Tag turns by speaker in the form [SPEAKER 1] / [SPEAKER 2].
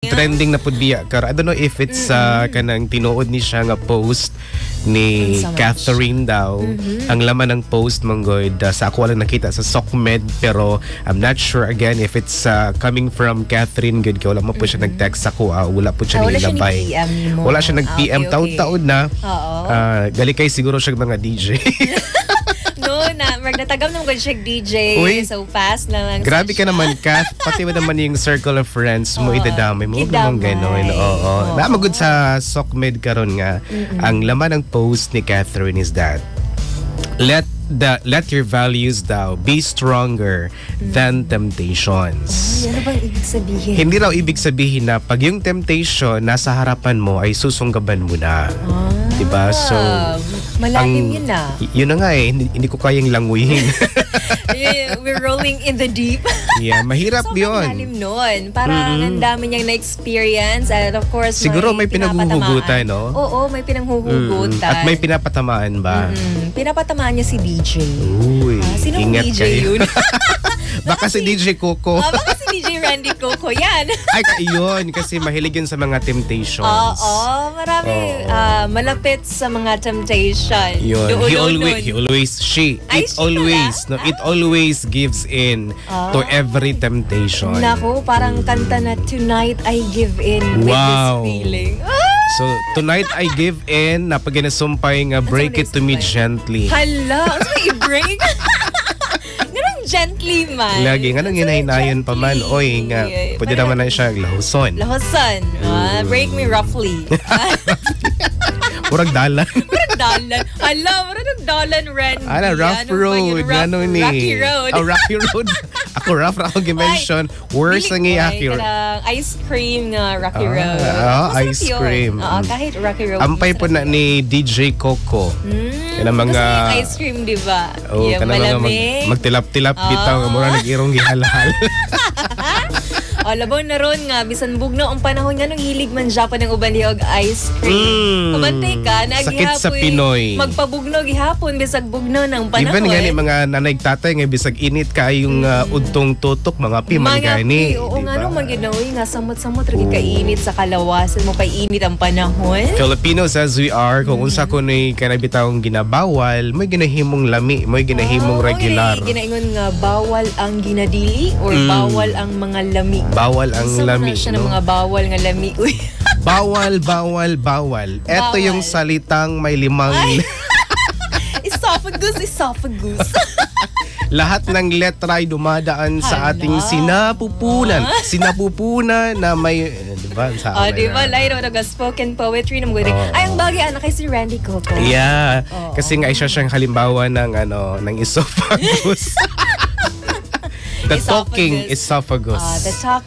[SPEAKER 1] Trending na pud biya karo. I don't know if it's kanang tinuod ni siya nga post ni Catherine daw. Ang laman ng post manggoy sa ako lang nakita sa SOCMED, pero I'm not sure again if it's coming from Catherine good kay wala mo po siya nag-text ako. Wala po siya nilabay. Wala siya nag-PM taud-taud na. Gali kay siguro siya mga DJ.
[SPEAKER 2] No, natagam naman ko siya DJ.
[SPEAKER 1] Uy,
[SPEAKER 2] so fast na lang.
[SPEAKER 1] Grabe ka naman, Kath. Pati mo naman yung circle of friends mo, idadamay mo. Idamay. Ganon. Oo. Namagod sa SOCMED karon nga. Ang laman ng post ni Catherine is that let your values daw be stronger than temptations.
[SPEAKER 2] Ano bang ibig sabihin?
[SPEAKER 1] Hindi raw ibig sabihin na pag yung temptation nasa harapan mo ay susunggaban mo na. Diba? So,
[SPEAKER 2] malalim yun na.
[SPEAKER 1] Yun na nga eh, hindi ko kayang languyin.
[SPEAKER 2] We're rolling in the deep.
[SPEAKER 1] Yeah, mahirap
[SPEAKER 2] so,
[SPEAKER 1] yun.
[SPEAKER 2] Malalim nun. Parang ang dami niyang na-experience. And of course,
[SPEAKER 1] siguro may pinaghuhugutan, no?
[SPEAKER 2] Oo, may pinaghuhugutan.
[SPEAKER 1] At may pinapatamaan ba?
[SPEAKER 2] Pinapatamaan niya si DJ.
[SPEAKER 1] Uy,
[SPEAKER 2] sinong
[SPEAKER 1] ingat
[SPEAKER 2] DJ
[SPEAKER 1] kayo.
[SPEAKER 2] yun?
[SPEAKER 1] Baka si DJ Coco.
[SPEAKER 2] Baka si DJ Randy Coco. Yan.
[SPEAKER 1] Ay, yun. Kasi mahilig yun sa mga temptations.
[SPEAKER 2] Oo, marami. Malapit sa mga temptation.
[SPEAKER 1] Yun. It always gives in to every temptation.
[SPEAKER 2] Naku, parang kanta na Tonight I Give In with this feeling.
[SPEAKER 1] So, tonight I give in na pag ginasumpay nga break it to me gently.
[SPEAKER 2] Hala, ano i-break? Ganun gently man.
[SPEAKER 1] Lagi, nga nang hinahinayon pa man. Oy, nga, pwede naman na siya lahuson.
[SPEAKER 2] Lahuson. Break me roughly.
[SPEAKER 1] Murag dalan.
[SPEAKER 2] Hala, murag dalan, Randy.
[SPEAKER 1] Rough road.
[SPEAKER 2] Rocky road.
[SPEAKER 1] Rocky road. Ako rough ra ako gi-mention. Worse ang i-Rocky road.
[SPEAKER 2] Ice cream nga Rocky road.
[SPEAKER 1] Ice cream.
[SPEAKER 2] Kahit Rocky road.
[SPEAKER 1] Ampay po na ni DJ Coco. Kanang mga
[SPEAKER 2] ice cream, di ba?
[SPEAKER 1] Kanang mga magtilap-tilap bitaw nga mura nag-irong gihalhal.
[SPEAKER 2] Labaw na ron nga, bisan bugno ang panahon nga nung hilig man Japan ng uban og ice cream. Kabantay ka,
[SPEAKER 1] sakit sa Pinoy.
[SPEAKER 2] Magpabugno gihapon bisag bugno ng panahon.
[SPEAKER 1] Even gani mga nanay-tatay nga bisag init kayong udtong tutok mga man gani.
[SPEAKER 2] Oo nga nung maginawi nga samot-samot ra kainit sa kalawasan mo kay init ang panahon.
[SPEAKER 1] Filipinos as we are, kung unsa ko ni kanabitawong ginabawal, may ginahimong lami, may ginahimong regular.
[SPEAKER 2] Ginaingon nga bawal ang ginadili or bawal ang mga lami.
[SPEAKER 1] Bawal ang lami,
[SPEAKER 2] siya ng mga bawal nga lami. Uy.
[SPEAKER 1] Bawal. Ito yung salitang may limang...
[SPEAKER 2] Esophagus.
[SPEAKER 1] Lahat ng letra ay dumadaan sa ating sinapupunan. Sinapupunan na may... diba?
[SPEAKER 2] Diba? Layo na spoken poetry ng mga ay, ang bagay anak kay si Randy Coco.
[SPEAKER 1] Yeah. Kasi nga isa siyang halimbawa ng esophagus. The talking esophagus.
[SPEAKER 2] The talking